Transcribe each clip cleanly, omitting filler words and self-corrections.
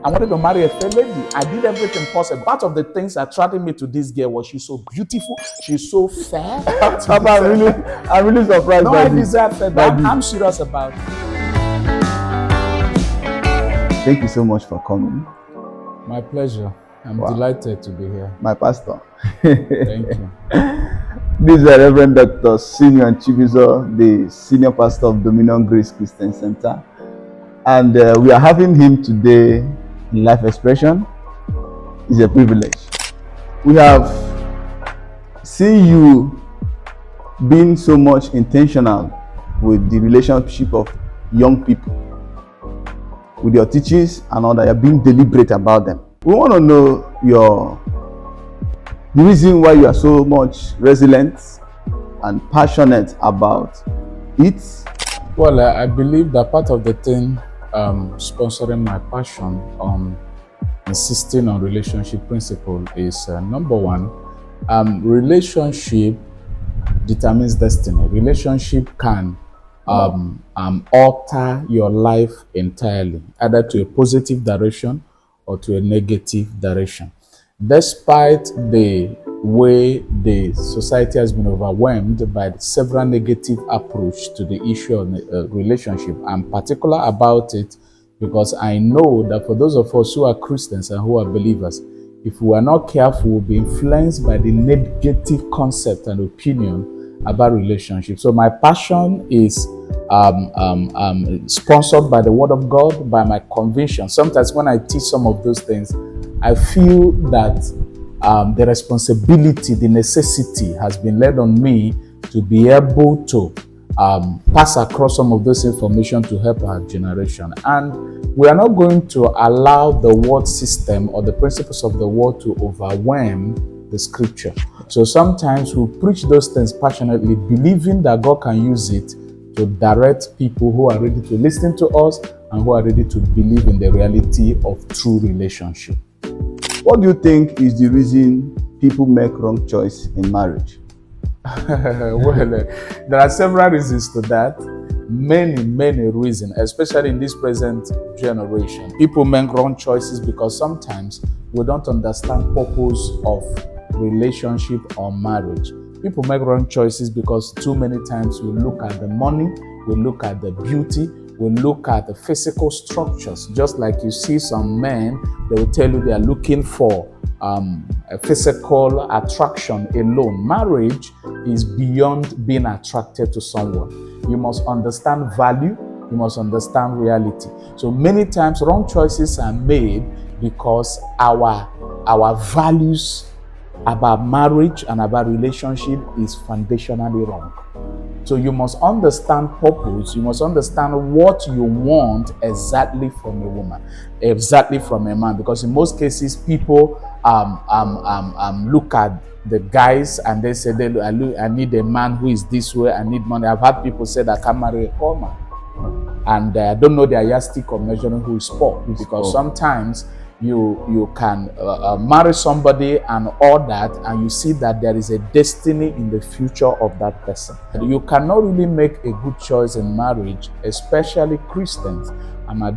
I wanted to marry a fair lady. I did everything possible. Part of the things that attracted me to this girl was she's so beautiful, she's so fair. I'm really surprised. No, I deserve that. I'm serious about it. Thank you so much for coming. My pleasure. I'm delighted to be here. My pastor. Thank you. This is Reverend Dr. Simeon Chibuzor, the Senior Pastor of Dominion Grace Christian Center. And we are having him today in Life Expression. It's a privilege. We have seen you being so much intentional with the relationship of young people, with your teachings and all that. You're being deliberate about them. We want to know the reason why you are so much resilient and passionate about it. Well, I believe that part of the thing sponsoring my passion on insisting on relationship principle is number one, relationship determines destiny. Relationship can alter your life entirely, either to a positive direction or to a negative direction. Despite the way the society has been overwhelmed by several negative approach to the issue of relationship, I'm particular about it because I know that for those of us who are Christians and who are believers, if we are not careful, we'll be influenced by the negative concept and opinion about relationships. So my passion is sponsored by the Word of God, by my conviction. Sometimes when I teach some of those things, I feel that the responsibility, the necessity has been laid on me to be able to pass across some of this information to help our generation. And we are not going to allow the word system or the principles of the word to overwhelm the scripture. So sometimes we preach those things passionately, believing that God can use it to direct people who are ready to listen to us and who are ready to believe in the reality of true relationship. What do you think is the reason people make wrong choice in marriage? Well, there are several reasons to that. Many reasons, especially in this present generation. People make wrong choices because sometimes we don't understand purpose of relationship or marriage. People make wrong choices because too many times we look at the money, we look at the beauty, we look at the physical structures. Just like you see some men, they will tell you they are looking for a physical attraction alone. Marriage is beyond being attracted to someone. You must understand value, you must understand reality. So many times wrong choices are made because our values about marriage and about relationship is foundationally wrong. So you must understand purpose. You must understand what you want exactly from a woman, exactly from a man. Because in most cases, people look at the guys and they say, I need a man who is this way, I need money. I've had people say that I can't marry a poor man. And I don't know their yardstick of measuring who is poor. Because sometimes you can marry somebody and all that, and you see that there is a destiny in the future of that person. You cannot really make a good choice in marriage, especially Christians. I'm a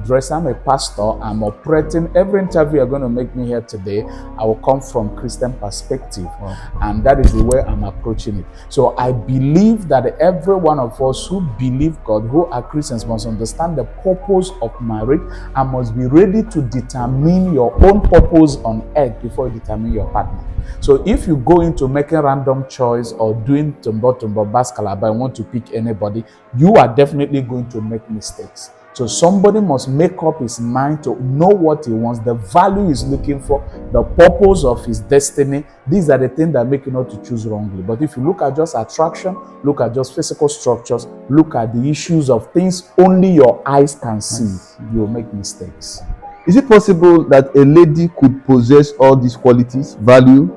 pastor, I'm operating. Every interview you're going to make me here today, I will come from Christian perspective. Wow. And that is the way I'm approaching it. So I believe that every one of us who believe God, who are Christians, must understand the purpose of marriage and must be ready to determine your own purpose on earth before you determine your partner. So if you go into making random choice or doing tumbo baskalaba and want to pick anybody, you are definitely going to make mistakes. So somebody must make up his mind to know what he wants, the value he's looking for, the purpose of his destiny. These are the things that make you not to choose wrongly. But if you look at just attraction, look at just physical structures, look at the issues of things only your eyes can see, you'll make mistakes. Is it possible that a lady could possess all these qualities, value,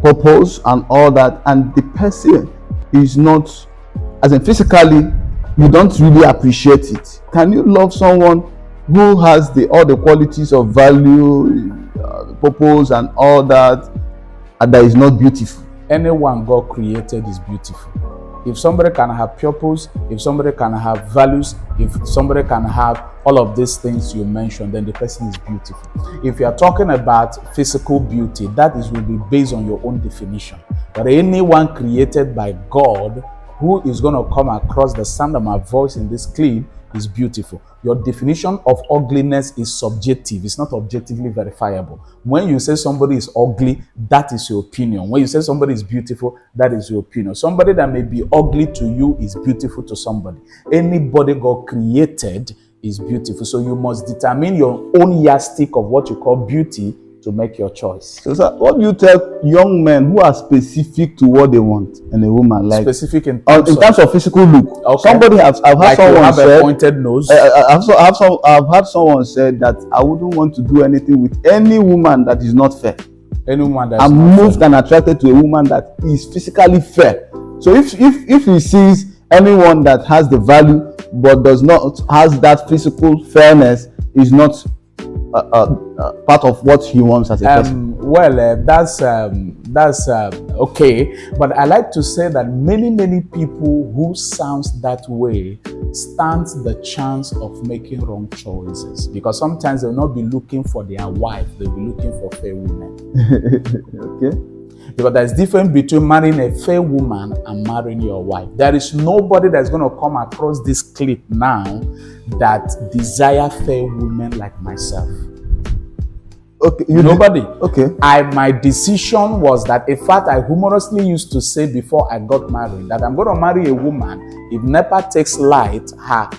purpose, and all that, and the person is not, as in physically, you don't really appreciate it? Can you love someone who has all the qualities of value, purpose, and all that, and that is not beautiful? Anyone God created is beautiful. If somebody can have purpose, if somebody can have values, if somebody can have all of these things you mentioned, then the person is beautiful. If you are talking about physical beauty, that will be based on your own definition. But anyone created by God who is going to come across the sound of my voice in this clip is beautiful. Your definition of ugliness is subjective. It's not objectively verifiable. When you say somebody is ugly, that is your opinion. When you say somebody is beautiful, that is your opinion. Somebody that may be ugly to you is beautiful to somebody. Anybody God created is beautiful. So you must determine your own yardstick of what you call beauty to make your choice. So, sir, what do you tell young men who are specific to what they want in a woman? Like specific in terms of physical look. Okay. Somebody I've heard like someone have said, a pointed nose. I've heard someone said that I wouldn't want to do anything with any woman that is not fair. Any woman that I'm moved and attracted to a woman that is physically fair. So if he sees anyone that has the value but does not has that physical fairness, is not part of what he wants as a person. That's okay, but I like to say that many people who sounds that way stands the chance of making wrong choices, because sometimes they'll not be looking for their wife, they'll be looking for fair women. Okay. Because there's difference between marrying a fair woman and marrying your wife. There is nobody that's going to come across this clip now that desire fair women like myself. Okay, nobody. Okay. My decision was that, in fact, I humorously used to say before I got married that I'm going to marry a woman if NEPA takes light, her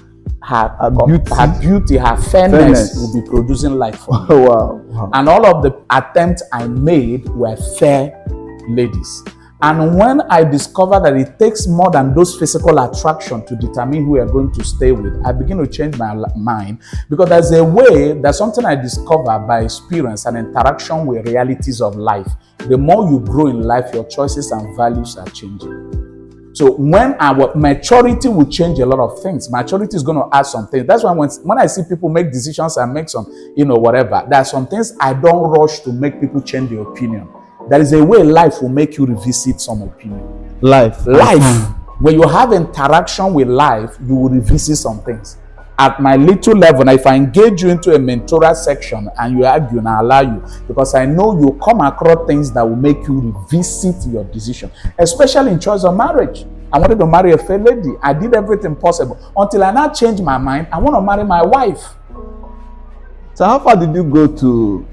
beauty, her fairness will be producing light for me. Wow. And all of the attempts I made were fair ladies. And when I discovered that it takes more than those physical attraction to determine who we are going to stay with, I begin to change my mind, because there's something I discovered by experience and interaction with realities of life. The more you grow in life, your choices and values are changing. So when our maturity will change a lot of things. Maturity is going to add some things. That's why when I see people make decisions and make some, whatever, there are some things I don't rush to make people change their opinion. There is a way life will make you revisit some opinion. Life. When you have interaction with life, you will revisit some things. At my little level, if I engage you into a mentoral section and you argue, and I allow you, because I know you come across things that will make you revisit your decision, especially in choice of marriage. I wanted to marry a fair lady. I did everything possible until I now changed my mind. I want to marry my wife. So how far did you go to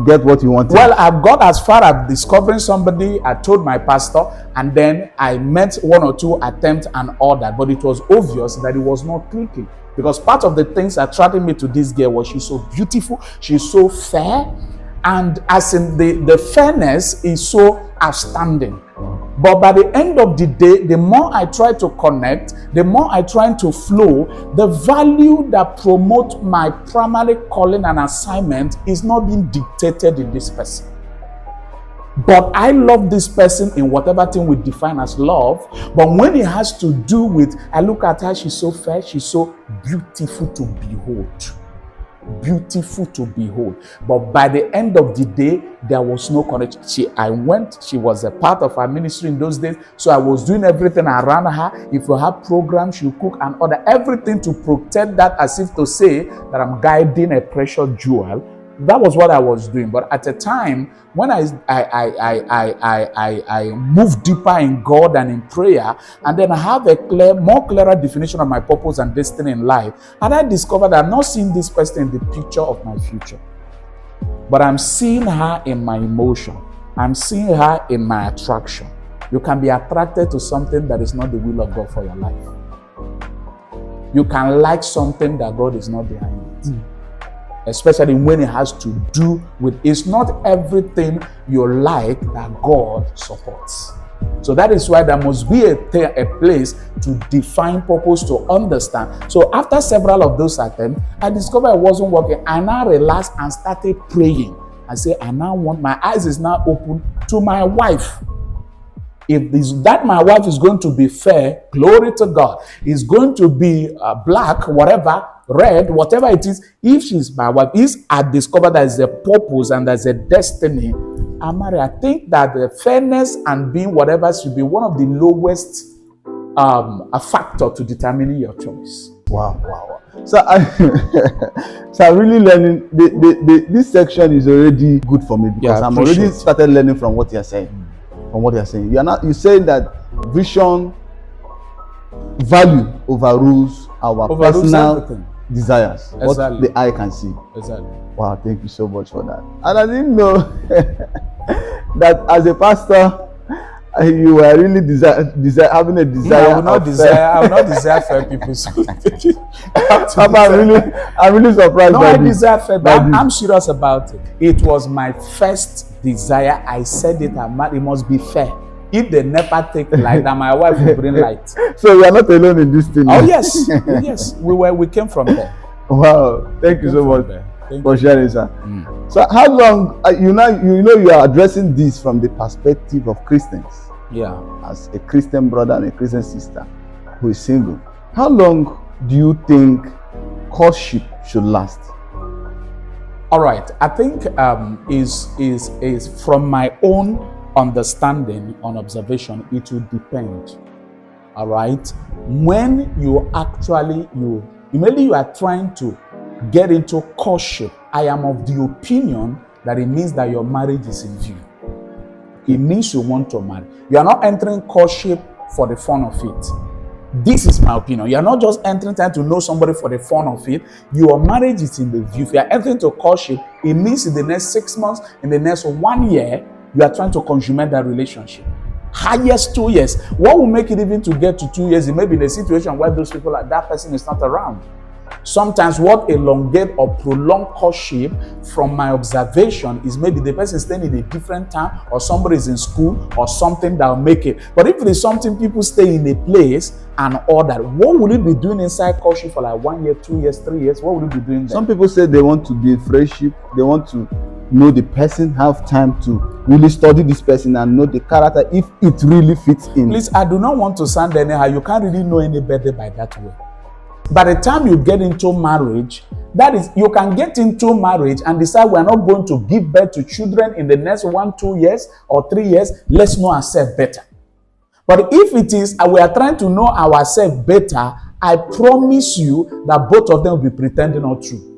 get what you wanted? Well, I've got as far as discovering somebody. I told my pastor, and then I met one or two attempts and all that, but it was obvious that it was not clicking, because part of the things attracting me to this girl was she's so beautiful, she's so fair, and as in the fairness is so outstanding. But by the end of the day, the more I try to connect, the more I try to flow, the value that promotes my primary calling and assignment is not being dictated in this person. But I love this person in whatever thing we define as love. But when it has to do with, I look at her, she's so fair, she's so beautiful to behold. Beautiful to behold. But by the end of the day, there was no connection. She was a part of our ministry in those days, so I was doing everything around her. If we have programs, she cook and order everything to protect that, as if to say that I'm guiding a precious jewel. That was what I was doing. But at a time when I moved deeper in God and in prayer, and then I have a more clearer definition of my purpose and destiny in life, and I discovered that I'm not seeing this person in the picture of my future, but I'm seeing her in my emotion. I'm seeing her in my attraction. You can be attracted to something that is not the will of God for your life. You can like something that God is not behind it. Especially when it has to do with, it's not everything you like that God supports. So that is why there must be a place to define purpose, to understand. So after several of those attempts, I discovered it wasn't working. I now relaxed and started praying. I said, my eyes is now open to my wife. If my wife is going to be fair, glory to God. Is going to be black, whatever, red, whatever it is. If she's my wife, I discovered there's a purpose and there's a destiny, I'm married. I think that the fairness and being whatever should be one of the lowest a factor to determining your choice. Wow. So I'm really learning. This section is already good for me because I'm already started learning from what you're saying. You say that vision, value overrules our personal desires. Exactly. What the eye can see. Exactly. Wow, thank you so much for that. And I didn't know that as a pastor, you were really having a desire. I will not desire fair people. So I'm really surprised. No, I desire fair, but I'm serious about it. It was my first desire. I said it. It must be fair. If they never take light, then my wife will bring light. So you are not alone in this thing. Oh yes, yes. We came from there. Wow, thank you so much for sharing, sir. So how long you are addressing this from the perspective of Christians? Yeah. As a Christian brother and a Christian sister who is single, how long do you think courtship should last? All right, I think is from my own understanding on observation, it will depend. All right, when you immediately you are trying to get into courtship, I am of the opinion that it means that your marriage is in view. It means you want to marry. You are not entering courtship for the fun of it. This is my opinion. You are not just entering trying to know somebody for the fun of it. Your marriage is in the view. If you are entering to courtship, it means in the next 6 months, in the next 1 year, you are trying to consummate that relationship. Highest 2 years. What will make it even to get to 2 years? It may be in a situation where those people, that person is not around. Sometimes what elongate or prolong courtship, from my observation, is maybe the person is staying in a different town, or somebody is in school, or something that will make it. But if it is something people stay in a place and all that, what will you be doing inside courtship for like 1 year, 2 years, 3 years? What will you be doing there? Some people say they want to be in friendship, they want to know the person, have time to really study this person and know the character if it really fits in. Please, I do not want to sound anyhow. You can't really know any better by that way. By the time you get into marriage, that is, you can get into marriage and decide we're not going to give birth to children in the next 1, 2 years or 3 years. Let's know ourselves better. But if it is we are trying to know ourselves better, I promise you that both of them will be pretending not true.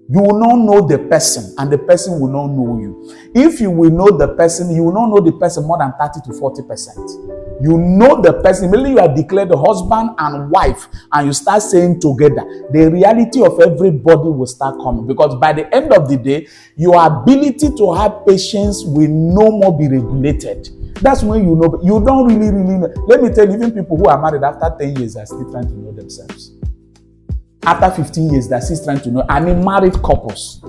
You will not know the person, and the person will not know you. If you will know the person, you will not know the person more than 30 to 40%. You know the person. Immediately you are declared the husband and wife, and you start saying together, the reality of everybody will start coming. Because by the end of the day, your ability to have patience will no more be regulated. That's when you know. You don't really know. Let me tell you, even people who are married after 10 years are still trying to know themselves. After 15 years, they're still trying to know. I mean, married couples.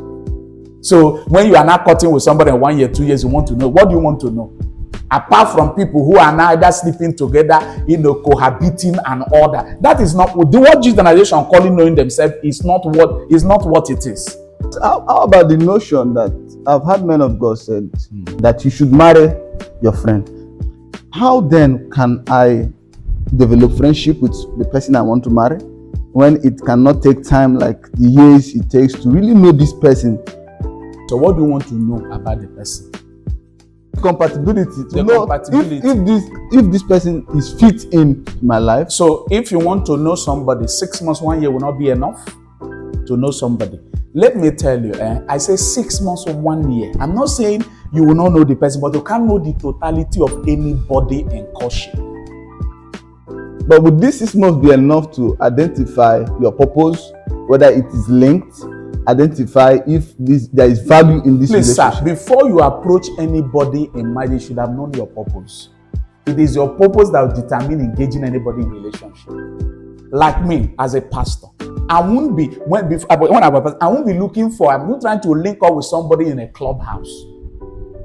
So when you are not cutting with somebody in 1 year, 2 years, you want to know. What do you want to know? Apart from people who are now either sleeping together, cohabiting and all that. That is not what this generation calling knowing themselves is not what it is. How about the notion that I've heard men of God said that you should marry your friend? How then can I develop friendship with the person I want to marry when it cannot take time like the years it takes to really know this person? So what do you want to know about the person? Compatibility, to know if this person is fit in my life. So if you want to know somebody, 6 months, 1 year will not be enough to know somebody. Let me tell you, I say 6 months or 1 year. I'm not saying you will not know the person, but you can't know the totality of anybody in courtship. But would this 6 months be enough to identify your purpose, whether it is linked, identify if there is value in this relationship? Sir, before you approach anybody in marriage, you should have known your purpose. It is your purpose that will determine engaging anybody in relationship. Like me, as a pastor, I won't be looking for. I'm not trying to link up with somebody in a clubhouse.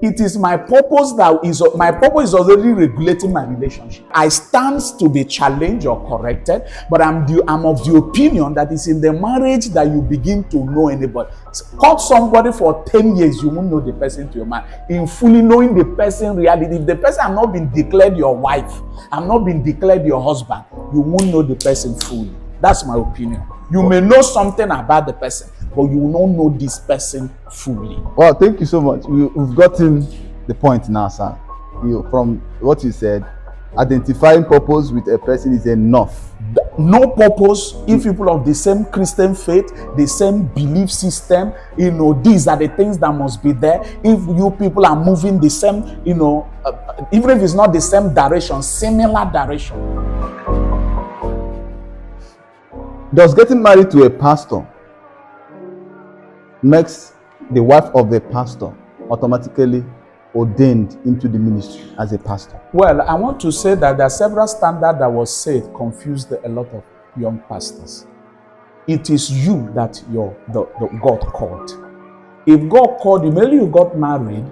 It is my purpose is already regulating my relationship. I stand to be challenged or corrected, but I'm of the opinion that it's in the marriage that you begin to know anybody. Cut somebody for 10 years, you won't know the person to your man. In fully knowing the person reality, if the person has not been declared your wife, has not been declared your husband, you won't know the person fully. That's my opinion. You may know something about the person, but you will not know this person fully. Well, thank you so much. We've gotten the point now, sir. From what you said, identifying purpose with a person is enough. No purpose. If people of the same Christian faith, the same belief system, these are the things that must be there. If you people are moving the same, even if it's not the same direction, similar direction. Does getting married to a pastor makes the wife of the pastor automatically ordained into the ministry as a pastor? Well, I want to say that there are several standards that was said confused a lot of young pastors. It is you that God called. If God called you, maybe you got married,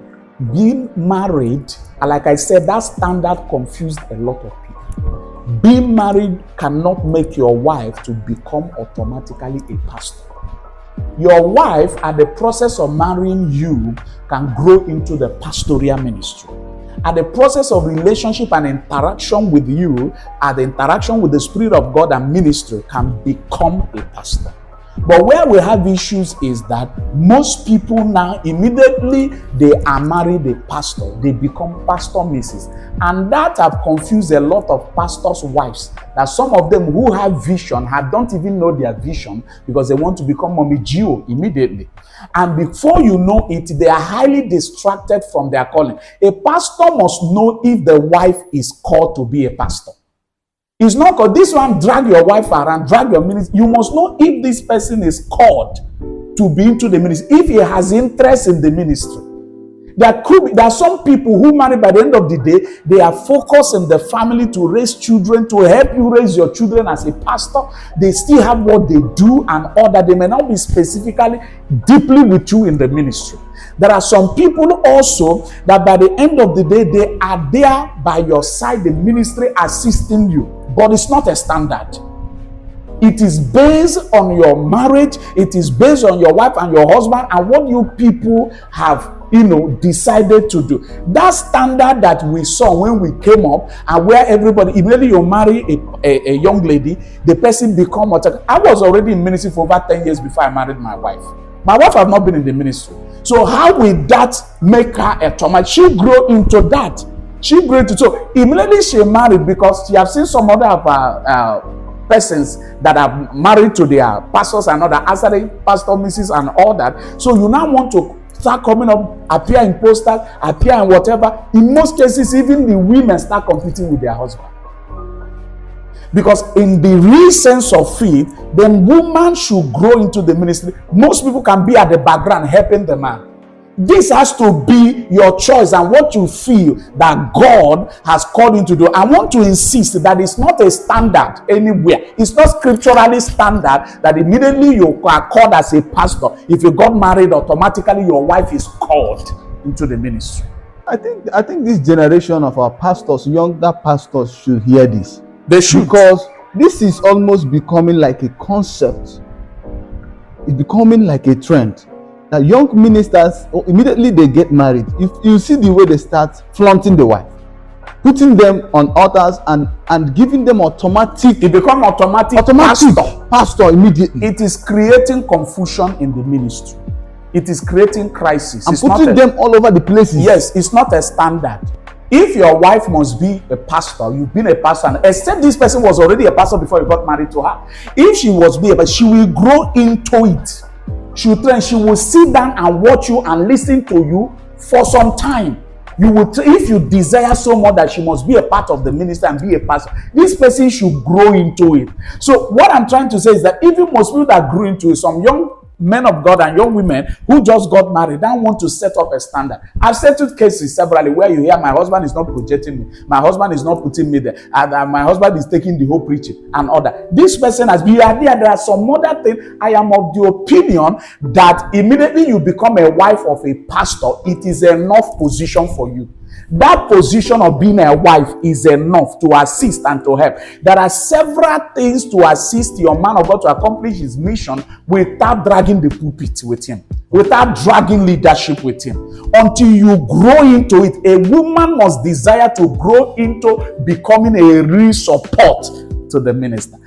being married, like I said, that standard confused a lot of people. Being married cannot make your wife to become automatically a pastor. Your wife, at the process of marrying you, can grow into the pastoral ministry. At the process of relationship and interaction with you, at the interaction with the Spirit of God and ministry, can become a pastor. But where we have issues is that most people now, immediately they are married a pastor, they become pastor Mrs. And that have confused a lot of pastors' wives. That some of them who have vision don't even know their vision because they want to become mommy Gio immediately. And before you know it, they are highly distracted from their calling. A pastor must know if the wife is called to be a pastor. It's not called this one, drag your wife around, drag your ministry. You must know if this person is called to be into the ministry, if he has interest in the ministry. There are some people who marry by the end of the day, they are focused in the family to raise children, to help you raise your children as a pastor. They still have what they do and all that. They may not be specifically deeply with you in the ministry. There are some people also that by the end of the day, they are there by your side, the ministry assisting you. But it's not a standard. It is based on your marriage. It is based on your wife and your husband and what you people have, decided to do. That standard that we saw when we came up and where everybody, immediately you marry a young lady, the person become I was already in ministry for over 10 years before I married my wife. My wife have not been in the ministry. So how will that make her a trauma? She grew into that. She grew into so immediately she married because she have seen some other persons that are married to their pastors and other answering pastor Mrs. and all that. So you now want to start coming up, appear in posters, appear in whatever. In most cases, even the women start competing with their husband. Because in the real sense of faith, then woman should grow into the ministry. Most people can be at the background helping the man. This has to be your choice and what you feel that God has called you to do. I want to insist that it's not a standard anywhere. It's not scripturally standard that immediately you are called as a pastor. If you got married, automatically your wife is called into the ministry. I think this generation of our pastors, younger pastors, should hear this. They should. Because this is almost becoming like a concept. It's becoming like a trend. That young ministers, immediately they get married, if you see the way they start flaunting the wife, putting them on altars and giving them automatic. It becomes automatic pastor immediately. It is creating confusion in the ministry. It is creating crisis. And putting them all over the places. Yes, it's not a standard. If your wife must be a pastor, you've been a pastor, and except this person was already a pastor before you got married to her. If she was she will grow into it. She will sit down and watch you and listen to you for some time. You will, if you desire so much that she must be a part of the ministry and be a pastor, this person should grow into it. So what I'm trying to say is that even most people that grew into it, some young men of God and young women who just got married don't want to set up a standard. I've settled cases severally where you hear my husband is not projecting me, my husband is not putting me there, and my husband is taking the whole preaching and all that. This person has been there. There are some other things. I am of the opinion that immediately you become a wife of a pastor, it is enough position for you. That position of being a wife is enough to assist and to help. There are several things to assist your man of God to accomplish his mission without dragging the pulpit with him, without dragging leadership with him. Until you grow into it, a woman must desire to grow into becoming a real support to the minister.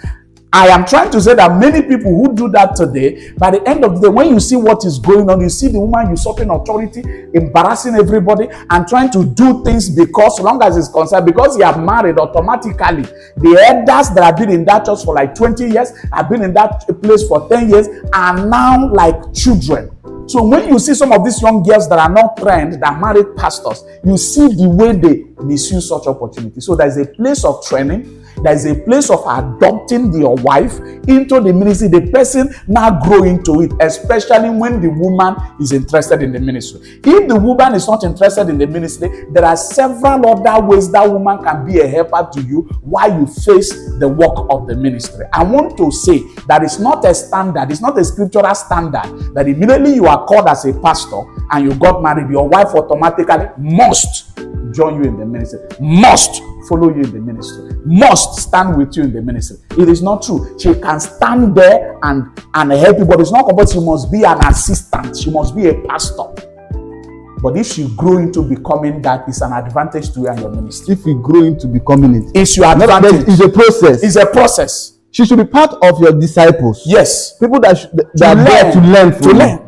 I am trying to say that many people who do that today, by the end of the day, when you see what is going on, you see the woman usurping authority, embarrassing everybody, and trying to do things because, so long as it's concerned, because you have married, automatically, the elders that have been in that church for like 20 years, have been in that place for 10 years, are now like children. So when you see some of these young girls that are not trained, that married pastors, you see the way they misuse such opportunities. So there's a place of training. There's a place of adopting your wife into the ministry. The person now grow into it, especially when the woman is interested in the ministry. If the woman is not interested in the ministry, there are several other ways that woman can be a helper to you while you face the work of the ministry. I want to say that it's not a standard, it's not a scriptural standard that immediately you are called as a pastor and you got married, your wife automatically must join you in the ministry, must follow you in the ministry, must stand with you in the ministry. It is not true. She can stand there and help you, but it's not compulsory. She must be an assistant. She must be a pastor. But if she grow into becoming that, it's an advantage to you and your ministry. If you grow into becoming it, it's your advantage. It's a process. It's a process. She should be part of your disciples. Yes. People that are there to learn from you. learn.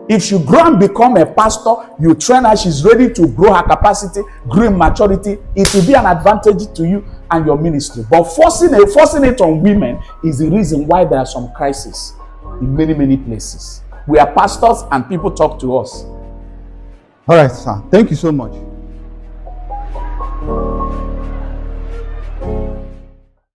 If she grow and become a pastor, you train her, she's ready to grow her capacity, grow in maturity, it will be an advantage to you and your ministry. But forcing it on women is the reason why there are some crises in many, many places. We are pastors and people talk to us. All right, sir. Thank you so much.